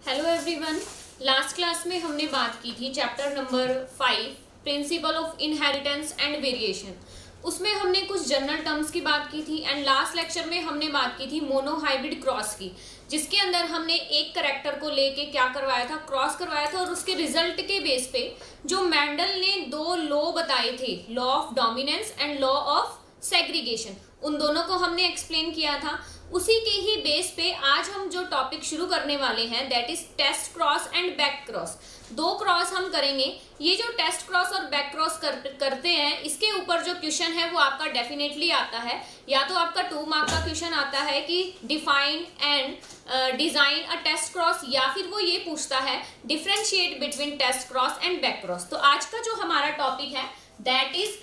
Hello everyone. Last class में हमने बात की थी chapter number 5 principle of inheritance and variation. उसमें हमने कुछ जनरल टर्म्स की बात की थी एंड लास्ट लेक्चर में हमने बात की थी मोनोहाइब्रिड क्रॉस की, जिसके अंदर हमने एक कैरेक्टर को लेके क्या करवाया था, क्रॉस करवाया था और उसके रिजल्ट के बेस पे जो मेंडल ने दो लॉ बताए थे, law of dominance and law of segregation, उन दोनों को हमने एक्सप्लेन किया था। उसी के ही बेस पे आज हम जो टॉपिक शुरू करने वाले हैं that is test cross and back cross. दो क्रॉस हम करेंगे। ये जो टेस्ट क्रॉस और बैक क्रॉस करते हैं, इसके ऊपर जो क्वेश्चन है वो आपका डेफिनेटली आता है। या तो आपका 2 मार्क का क्वेश्चन आता है कि define and design a test cross, या फिर वो ये पूछता है differentiate between test cross and back cross. तो आज का जो हमारा टॉपिक है दैट इज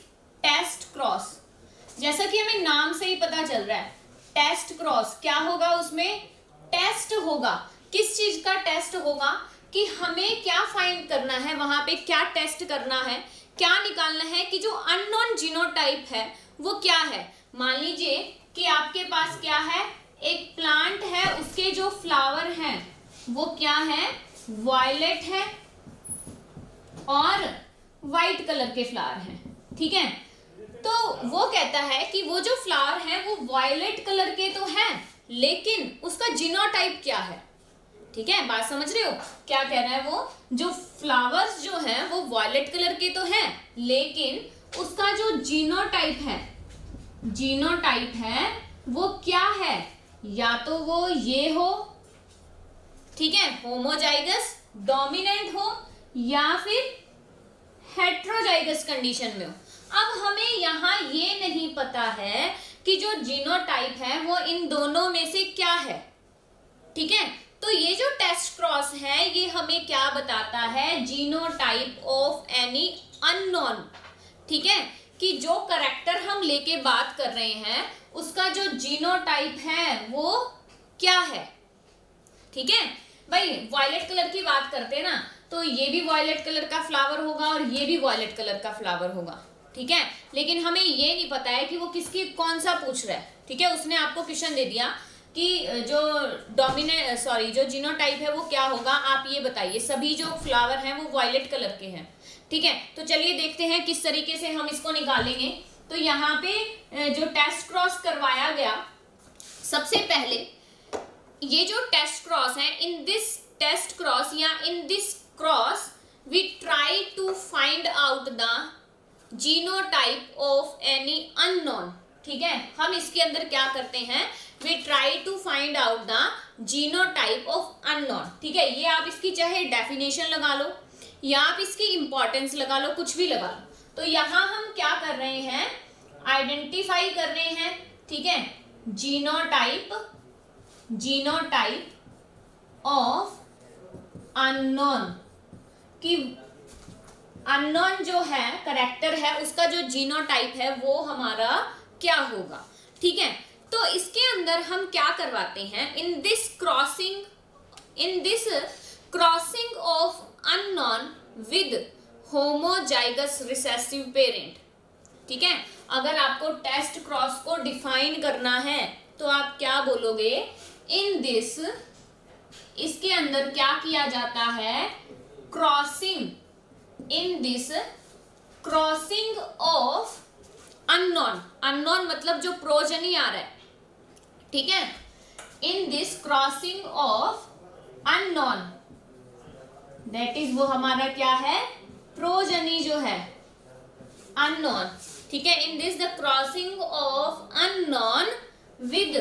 टेस्ट क्रॉस। जैसा कि हमें नाम से ही पता चल रहा है, टेस्ट क्रॉस क्या होगा, उसमें टेस्ट होगा। किस चीज का टेस्ट होगा कि हमें क्या फाइंड करना है, वहां पे क्या टेस्ट करना है, क्या निकालना है कि जो अननोन जीनोटाइप है वो क्या है। मान लीजिए कि आपके पास क्या है, एक प्लांट है, उसके जो फ्लावर हैं वो क्या है, वायलेट है और वाइट कलर के फ्लावर हैं। ठीक है, तो वो कहता है कि वो जो फ्लावर है वो वायलेट कलर के तो है, लेकिन उसका जीनोटाइप क्या है। ठीक है, बात समझ रहे हो क्या कह रहा है वो, जो फ्लावर्स जो हैं वो वायलेट कलर के तो हैं, लेकिन उसका जो जीनोटाइप है वो क्या है, या तो वो ये हो, ठीक है, होमोजाइगस डोमिनेंट हो, या फिर हेट्रोजाइगस कंडीशन में हो। अब हमें यहाँ ये नहीं पता है कि जो जीनोटाइप है वो इन दोनों में से क्या है। ठीक है, तो ये जो टेस्ट क्रॉस है ये हमें क्या बताता है, जीनोटाइप ऑफ एनी अननोन। ठीक है, कि जो कैरेक्टर हम लेके बात कर रहे हैं उसका जो जीनोटाइप है वो क्या है। ठीक है भाई, वायलेट कलर की बात करते हैं ना, तो ये भी वायलेट कलर का फ्लावर होगा और ये भी वायलेट कलर का फ्लावर होगा। ठीक है, लेकिन हमें ये नहीं पता है कि वो किसकी कौन सा पूछ रहा है। ठीक है, उसने आपको क्वेश्चन दे दिया कि जो जीनोटाइप है वो क्या होगा, आप ये बताइए। सभी जो फ्लावर हैं वो वायलेट कलर के हैं। ठीक है, तो चलिए देखते हैं किस तरीके से हम इसको निकालेंगे। तो यहाँ पे जो टेस्ट क्रॉस करवाया गया, सबसे पहले ये जो टेस्ट क्रॉस है, इन दिस टेस्ट क्रॉस या in this cross we try to find out the genotype of any unknown. ठीक है, हम इसके अंदर क्या करते हैं, we try to find out the genotype of unknown. ठीक है, ये आप इसकी चाहे डेफिनेशन लगा लो या आप इसकी इंपॉर्टेंस लगा लो, कुछ भी लगा लो। तो यहां हम क्या कर रहे हैं, आइडेंटिफाई कर रहे हैं। ठीक है, जीनोटाइप ऑफ अननोन, कि अननोन जो है कैरेक्टर है उसका जो जीनोटाइप है वो हमारा क्या होगा। ठीक है, तो इसके अंदर हम क्या करवाते हैं, in this crossing of unknown with homozygous recessive parent. ठीक है, अगर आपको टेस्ट क्रॉस को डिफाइन करना है तो आप क्या बोलोगे, इन दिस, इसके अंदर क्या किया जाता है, crossing, in this crossing of unknown मतलब जो प्रोजनी आ रहा है। ठीक है, in this crossing of unknown, that is वो हमारा क्या है, प्रोजनी जो है अननोन। ठीक है, in this the crossing of unknown with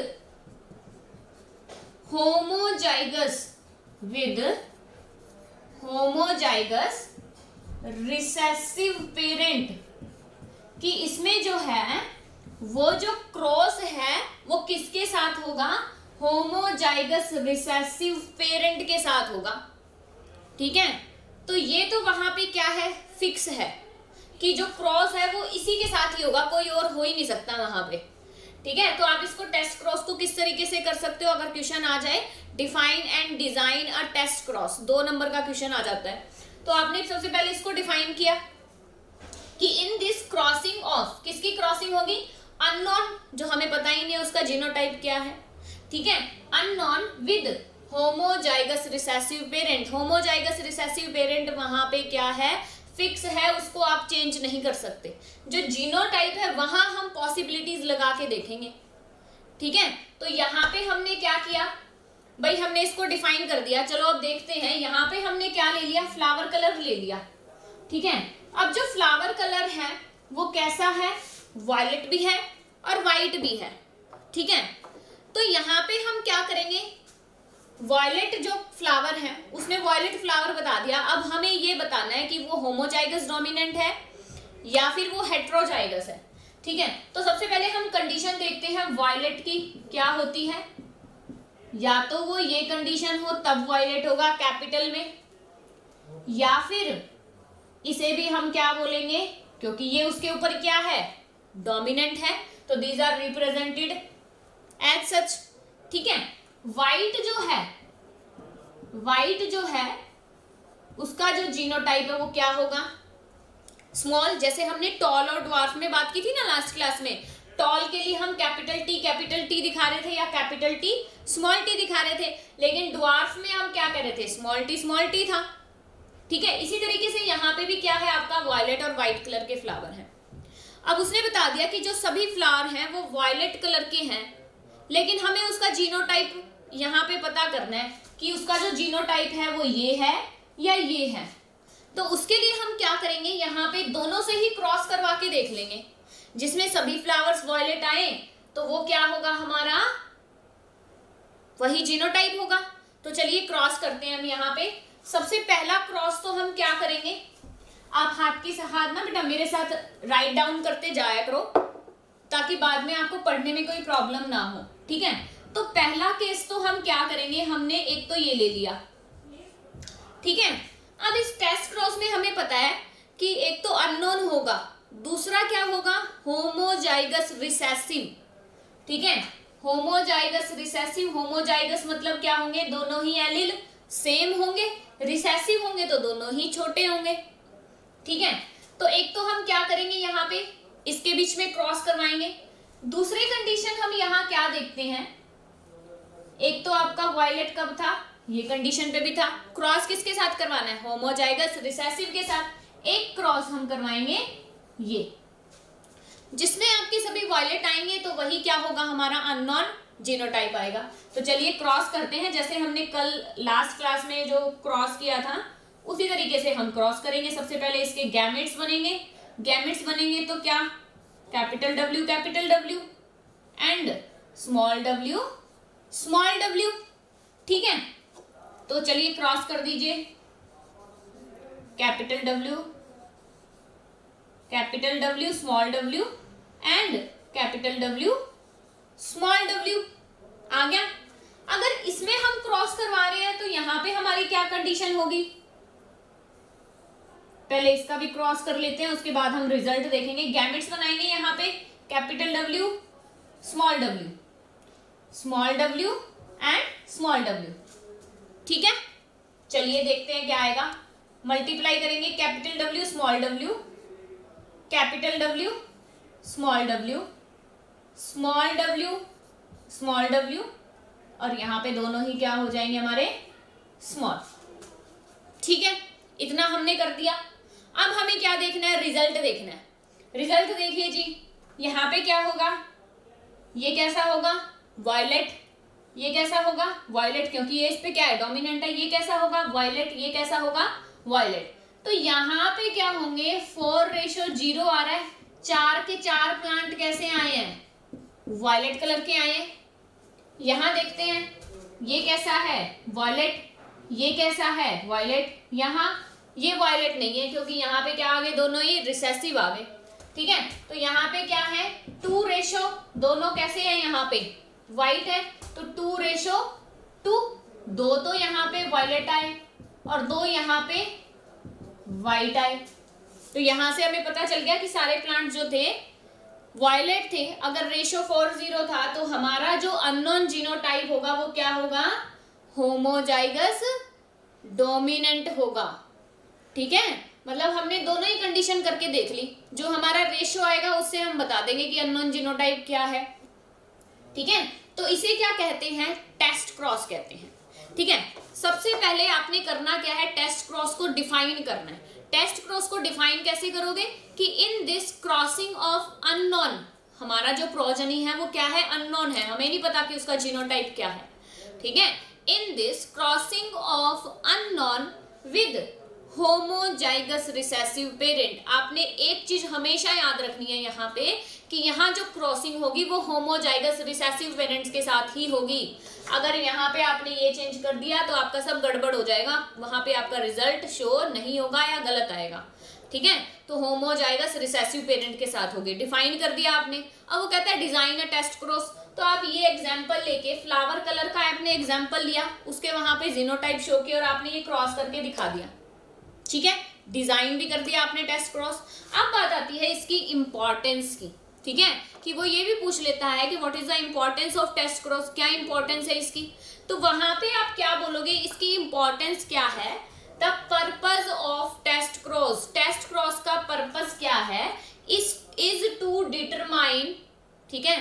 homozygous recessive parent, कि इसमें जो है वो जो क्रॉस है वो किसके साथ होगा, होमोजाइगस रिसेसिव पेरेंट के साथ होगा। ठीक है, तो ये तो वहां पे क्या है, फिक्स है कि जो क्रॉस है वो इसी के साथ ही होगा, कोई और हो ही नहीं सकता वहां पे। ठीक है, तो आप इसको टेस्ट क्रॉस को किस तरीके से कर सकते हो, अगर क्वेश्चन आ जाए define and design a test cross, 2 number का क्वेश्चन आ जाता है। तो आपने सबसे पहले इसको डिफाइन किया कि इन दिस क्रॉसिंग ऑफ, किसकी क्रॉसिंग होगी, अननोन, जो हमें पता ही नहीं है उसका जीनोटाइप क्या है। ठीक है, unknown with homozygous recessive parent, homozygous recessive parent वहां पे क्या है, फिक्स है, उसको आप चेंज नहीं कर सकते। जो जीनोटाइप है वहां हम पॉसिबिलिटीज लगा के देखेंगे, ठीक है। तो यहाँ पे हमने क्या किया भाई, हमने इसको डिफाइन कर दिया। चलो अब देखते हैं, यहाँ पे हमने क्या ले लिया, फ्लावर कलर ले लिया, ठीक है। अब जो फ्लावर कलर है वो कैसा है, वायलेट भी है और वाइट भी है, ठीक है। तो यहाँ पे हम क्या करेंगे, वायलेट जो फ्लावर है उसने वायलेट फ्लावर बता दिया। अब हमें ये बताना है कि वो होमोजाइगस डोमिनेंट है या फिर वो हेट्रोजाइगस है, ठीक है। तो सबसे पहले हम कंडीशन देखते हैं वायलेट की क्या होती है। या तो वो ये कंडीशन हो तब वायलेट होगा कैपिटल में, या फिर इसे भी हम क्या बोलेंगे, क्योंकि ये उसके ऊपर क्या है, डोमिनेंट है, तो these are represented as such, ठीक है। वाइट जो है उसका जो जीनोटाइप है वो क्या होगा, स्मॉल। जैसे हमने टॉल और ड्वार्फ में बात की थी ना लास्ट क्लास में, टॉल के लिए हम कैपिटल टी दिखा रहे थे या कैपिटल टी स्मॉल टी दिखा रहे थे, लेकिन ड्वार्फ में हम क्या कह रहे थे, स्मॉल टी था, ठीक है। इसी तरीके से यहाँ पे भी क्या है, आपका वायलेट और व्हाइट कलर के फ्लावर हैं। अब उसने बता दिया कि जो सभी फ्लावर हैं वो वायलेट कलर के हैं, लेकिन हमें उसका जीनोटाइप यहाँ पे पता करना है कि उसका जो जीनोटाइप है वो ये है या ये है। तो उसके लिए हम क्या करेंगे, यहाँ पे दोनों से ही क्रॉस करवा के देख लेंगे। जिसमें सभी फ्लावर्स वायलेट आए तो वो क्या होगा, हमारा वही जीनोटाइप होगा। तो चलिए क्रॉस करते हैं हम यहाँ पे। सबसे पहला क्रॉस तो हम क्या करेंगे, आप हाथ ना बेटा मेरे साथ राइट डाउन करते जाया करो ताकि बाद में आपको पढ़ने में कोई प्रॉब्लम ना हो, ठीक है। तो पहला केस तो हम क्या करेंगे, हमने एक तो ये ले लिया, ठीक है। अब इस टेस्ट क्रॉस में हमें पता है कि एक तो अननोन होगा, दूसरा क्या होगा, होमोजाइगस रिसेसिव, ठीक है। होमोजाइगस रिसेसिव, होमोजाइगस मतलब क्या होंगे, दोनों ही एलील सेम होंगे, रिसेसिव होंगे तो दोनों ही छोटे होंगे, ठीक है। तो एक तो हम क्या करेंगे, यहाँ पे इसके बीच में क्रॉस करवाएंगे। दूसरी कंडीशन हम यहाँ क्या देखते हैं, एक तो आपका वायलेट कब था, ये कंडीशन पे भी था। क्रॉस किसके साथ करवाना है, होमोजाइगस रिसेसिव के साथ। एक क्रॉस हम करवाएंगे ये, जिसमें आपके सभी वायलेट आएंगे तो वही क्या होगा, हमारा अननोन जीनोटाइप आएगा। तो चलिए क्रॉस करते हैं, जैसे हमने कल लास्ट क्लास में जो क्रॉस किया था उसी तरीके से हम क्रॉस करेंगे। सबसे पहले इसके गैमेट्स बनेंगे, गैमेट्स बनेंगे तो क्या, capital W and small w, ठीक है। तो चलिए क्रॉस कर दीजिए, capital W small w and capital W small w, आ गया। अगर इसमें हम क्रॉस करवा रहे हैं तो यहां पे हमारी क्या कंडीशन होगी, पहले इसका भी क्रॉस कर लेते हैं, उसके बाद हम रिजल्ट देखेंगे। गैमेट्स बनाएंगे यहाँ पे, capital W small w and small w, ठीक है। चलिए देखते हैं क्या आएगा, मल्टीप्लाई करेंगे capital W small w, capital W small w और यहाँ पे दोनों ही क्या हो जाएंगे हमारे स्मॉल, ठीक है। इतना हमने कर दिया। अब हमें क्या देखना है, रिजल्ट देखना है। रिजल्ट देखिए जी, यहाँ पे क्या होगा, ये कैसा होगा, वायलेट, ये कैसा होगा, वायलेट, क्योंकि ये इस पे क्या है, डोमिनेंट है। ये कैसा होगा, वायलेट, ये कैसा होगा, वायलेट। तो यहाँ पे क्या होंगे, 4:0 आ रहा है। 4 के 4 प्लांट कैसे आए हैं, वायलेट कलर के आए हैं। यहाँ देखते हैं, ये कैसा है, वायलेट, ये कैसा है, वायलेट। यहाँ ये वायलेट नहीं है क्योंकि यहाँ पे क्या आ गए, दोनों ही रिसेसिव आ गए, ठीक है। तो यहाँ पे क्या है, 2:, दोनों कैसे हैं, यहाँ पे वाइट है तो 2:2, 2 तो यहाँ पे वायलेट आए और 2 यहाँ पे वाइट आए। तो यहाँ से हमें पता चल गया कि सारे प्लांट जो थे वायलेट थे। अगर रेशो 4:0 था तो हमारा जो अननोन जीनोटाइप होगा वो क्या होगा, होमोजाइगस डोमिनेंट होगा, ठीक है। मतलब हमने दोनों ही कंडीशन करके देख ली, जो हमारा रेशो आएगा उससे हम बता देंगे कि अननोन जीनोटाइप क्या है, ठीक है। तो इसे क्या कहते हैं, टेस्ट क्रॉस कहते हैं। ठीक है, सबसे पहले आपने करना क्या है, टेस्ट क्रॉस को डिफाइन करना है। टेस्ट क्रॉस को डिफाइन कैसे करोगे कि in this crossing of unknown, हमारा जो प्रोजनी है वो क्या है, अननोन है, हमें नहीं पता कि उसका जीनोटाइप क्या है। ठीक है, in this crossing of unknown with homozygous recessive parent, आपने एक चीज हमेशा याद रखनी है यहाँ पे कि यहाँ जो क्रॉसिंग होगी वो होमोजाइगस रिसेसिव पेरेंट्स के साथ ही होगी। अगर यहाँ पे आपने ये चेंज कर दिया तो आपका सब गड़बड़ हो जाएगा, वहां पे आपका रिजल्ट शो नहीं होगा या गलत आएगा। ठीक है, तो होमोजाइगस रिसेसिव पेरेंट के साथ होगी, डिफाइन कर दिया आपने। अब वो कहता है डिजाइन अ टेस्ट क्रॉस, तो आप ये एग्जाम्पल लेके फ्लावर कलर का आपने एग्जाम्पल लिया, उसके वहां पे जीनोटाइप शो किया और आपने ये क्रॉस करके दिखा दिया। ठीक है, डिजाइन भी कर दिया आपने टेस्ट क्रॉस। अब बात आती है इसकी इंपॉर्टेंस की। ठीक है, कि वो ये भी पूछ लेता है कि what is the importance of test cross, क्या इंपॉर्टेंस है इसकी, तो वहां पे आप क्या बोलोगे, इसकी इंपॉर्टेंस क्या है, the purpose of test cross, test cross का पर्पज क्या है, इज टू डिटरमाइन, ठीक है,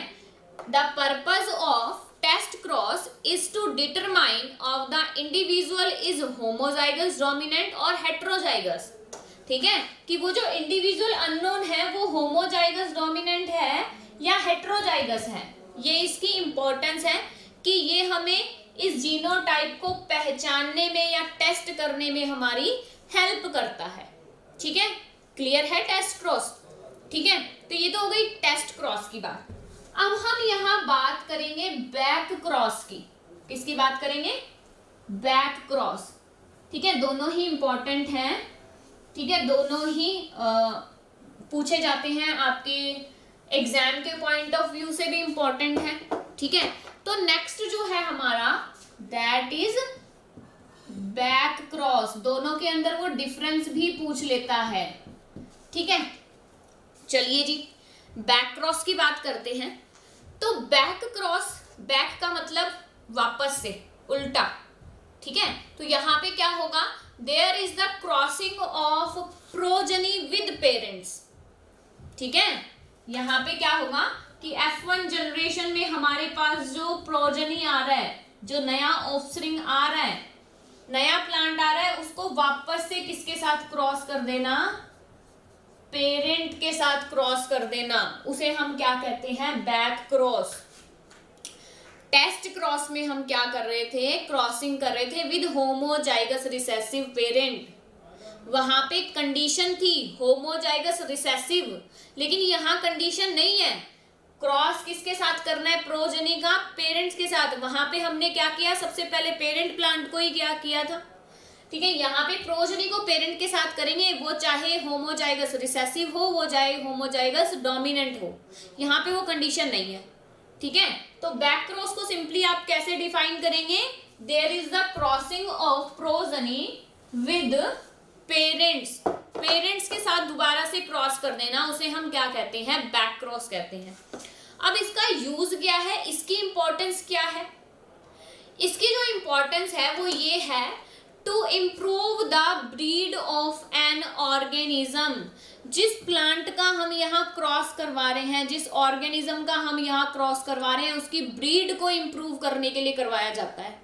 the purpose of test cross is to determine of the individual is homozygous dominant और हेट्रोजाइगस। ठीक है, कि वो जो इंडिविजुअल अननोन है वो होमोजाइगस डोमिनेंट है या हेट्रोजाइगस है, ये इसकी इंपॉर्टेंस है कि ये हमें इस जीनोटाइप को पहचानने में या टेस्ट करने में हमारी हेल्प करता है। ठीक है, क्लियर है टेस्ट क्रॉस। ठीक है, तो ये तो हो गई टेस्ट क्रॉस की बात। अब हम यहाँ बात करेंगे बैक क्रॉस की। किसकी बात करेंगे, बैक क्रॉस। ठीक है, दोनों ही इंपॉर्टेंट हैं। ठीक है, दोनों ही पूछे जाते हैं, आपके एग्जाम के पॉइंट ऑफ व्यू से भी इंपॉर्टेंट है। ठीक है, तो नेक्स्ट जो है हमारा दैट इज बैक क्रॉस, दोनों के अंदर वो डिफरेंस भी पूछ लेता है। ठीक है, चलिए जी बैक क्रॉस की बात करते हैं। तो बैक क्रॉस, बैक का मतलब वापस से, उल्टा। ठीक है, तो यहाँ पे क्या होगा, there is the crossing of progeny with parents. ठीक है, यहाँ पे क्या होगा कि F1 जनरेशन में हमारे पास जो प्रोजनी आ रहा है, जो नया ऑफस्प्रिंग आ रहा है, नया प्लांट आ रहा है, उसको वापस से किसके साथ क्रॉस कर देना, पेरेंट के साथ क्रॉस कर देना, उसे हम क्या कहते हैं, बैक क्रॉस। टेस्ट क्रॉस में हम क्या कर रहे थे, क्रॉसिंग कर रहे थे विद होमोजाइगस रिसेसिव पेरेंट, वहां पे कंडीशन थी होमोजाइगस रिसेसिव, लेकिन यहाँ कंडीशन नहीं है। क्रॉस किसके साथ करना है, प्रोजनी का पेरेंट्स के साथ। वहां पे हमने क्या किया, सबसे पहले पेरेंट प्लांट को ही क्या किया था। ठीक है, यहाँ पे प्रोजनी को पेरेंट के साथ करेंगे, वो चाहे होमोजाइगस रिसेसिव हो, वो चाहे होमोजाइगस डोमिनेंट हो, यहाँ पे वो कंडीशन नहीं है। ठीक है, तो बैक क्रॉस को सिंपली आप कैसे डिफाइन करेंगे, there is the crossing of progeny with parents, parents के साथ दोबारा से क्रॉस कर देना, उसे हम क्या कहते हैं, बैक क्रॉस कहते हैं। अब इसका यूज क्या है, इसकी इंपॉर्टेंस क्या है, इसकी जो इंपॉर्टेंस है वो ये है to improve the breed of an organism. जिस प्लांट का हम यहाँ क्रॉस करवा रहे हैं, जिस ऑर्गेनिज्म का हम यहाँ क्रॉस करवा रहे हैं, उसकी ब्रीड को इम्प्रूव करने के लिए करवाया जाता है।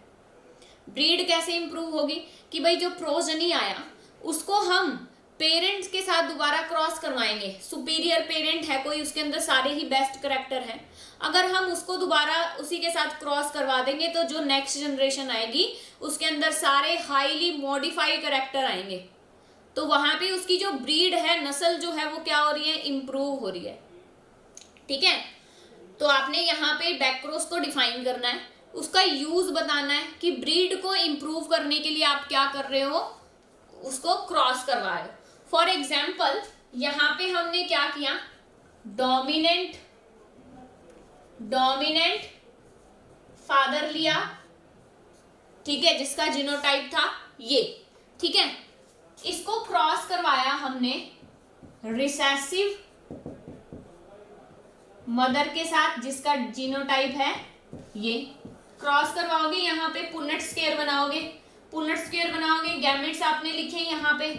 ब्रीड कैसे इम्प्रूव होगी कि भाई जो प्रोजनी आया उसको हम पेरेंट्स के साथ दोबारा क्रॉस करवाएंगे, सुपीरियर पेरेंट है कोई, उसके अंदर सारे ही बेस्ट करेक्टर हैं, अगर हम उसको दोबारा उसी के साथ क्रॉस करवा देंगे तो जो नेक्स्ट जनरेशन आएगी उसके अंदर सारे हाईली मॉडिफाइड करेक्टर आएंगे, तो वहां पे उसकी जो ब्रीड है, नस्ल जो है वो क्या हो रही है, इंप्रूव हो रही है। ठीक है, तो आपने यहाँ पे बैक क्रॉस को डिफाइन करना है, उसका यूज बताना है कि ब्रीड को इंप्रूव करने के लिए आप क्या कर रहे हो, उसको क्रॉस करवा रहे हो। फॉर एग्जाम्पल यहाँ पे हमने क्या किया, डोमिनेंट फादर लिया, ठीक है, जिसका जीनोटाइप था ये। ठीक है, इसको क्रॉस करवाया हमने रिसेसिव मदर के साथ, जिसका जीनोटाइप है ये। क्रॉस करवाओगे, यहाँ पे पुन्नट स्क्वायर बनाओगे, गैमेट्स आपने लिखे यहाँ पे।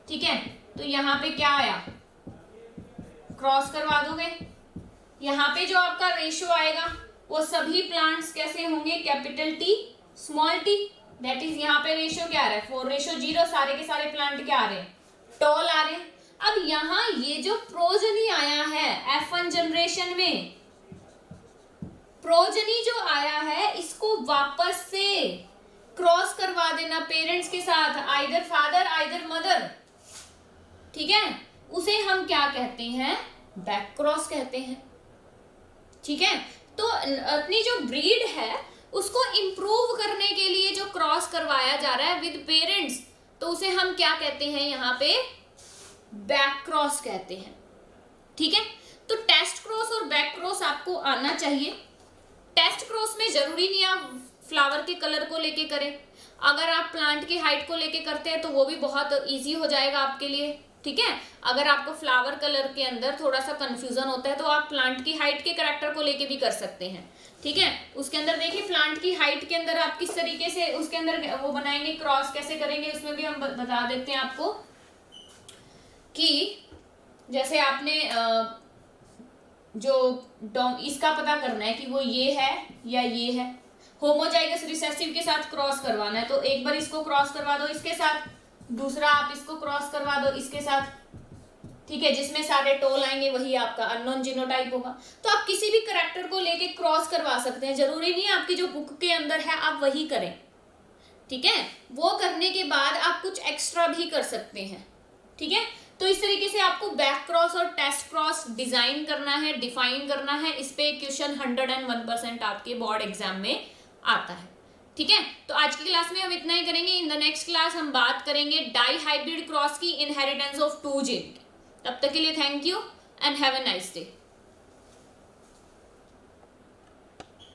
ठीक है, तो यहाँ पे क्या आया, क्रॉस करवा दोगे, यहाँ पे जो आपका रेशियो आएगा वो सभी प्लांट्स कैसे होंगे, capital T small T, that is यहाँ पे रेशियो क्या आ रहा है 4:0, सारे के सारे प्लांट क्या आ रहे हैं टॉल आ रहे हैं। अब यहाँ ये जो प्रोजनी आया है F1 जनरेशन में, प्रोजनी जो आया है इसको वापस से क्रॉस करवा देना पेरेंट्स के साथ, आइदर फादर आइदर मदर, ठीक है, उसे हम क्या कहते हैं बैक क्रॉस कहते हैं, ठीक है। तो अपनी जो ब्रीड है उसको इंप्रूव करने के लिए जो क्रॉस करवाया जा रहा है विद पेरेंट्स, तो उसे हम क्या कहते हैं यहाँ पे बैक क्रॉस कहते हैं, ठीक है। तो टेस्ट क्रॉस और बैक क्रॉस आपको आना चाहिए। टेस्ट क्रॉस में जरूरी नहीं आप फ्लावर के कलर को लेके करें, अगर आप प्लांट की हाइट को लेके करते हैं तो वो भी बहुत इजी हो जाएगा आपके लिए, ठीक है। अगर आपको फ्लावर कलर के अंदर थोड़ा सा कंफ्यूजन होता है तो आप प्लांट की हाइट के कैरेक्टर को लेके भी कर सकते हैं, ठीक है। उसके अंदर देखिए प्लांट की हाइट के अंदर आप किस तरीके से उसके अंदर वो बनाएंगे, क्रॉस कैसे करेंगे, उसमें भी हम बता देते हैं आपको कि जैसे आपने जो इसका पता करना है कि वो ये है या ये है, होमोजाइगस रिसेसिव के साथ क्रॉस करवाना है, तो एक बार इसको क्रॉस करवा दो इसके साथ, दूसरा आप इसको क्रॉस करवा दो इसके साथ, ठीक है, जिसमें सारे टोल आएंगे वही आपका अननोन जीनोटाइप होगा। तो आप किसी भी करैक्टर को लेके क्रॉस करवा सकते हैं, जरूरी नहीं है आपकी जो बुक के अंदर है आप वही करें, ठीक है। वो करने के बाद आप कुछ एक्स्ट्रा भी कर सकते हैं, ठीक है। तो इस तरीके से आपको बैक क्रॉस और टेस्ट क्रॉस डिजाइन करना है, डिफाइन करना है। इस पे क्वेश्चन 101% आपके बोर्ड एग्जाम में आता है, ठीक है। तो आज की क्लास में हम इतना ही करेंगे। इन द नेक्स्ट क्लास हम बात करेंगे डाई हाइब्रिड क्रॉस की इनहेरिटेंस ऑफ 2 जीन। तब तक के लिए thank you and have a nice day.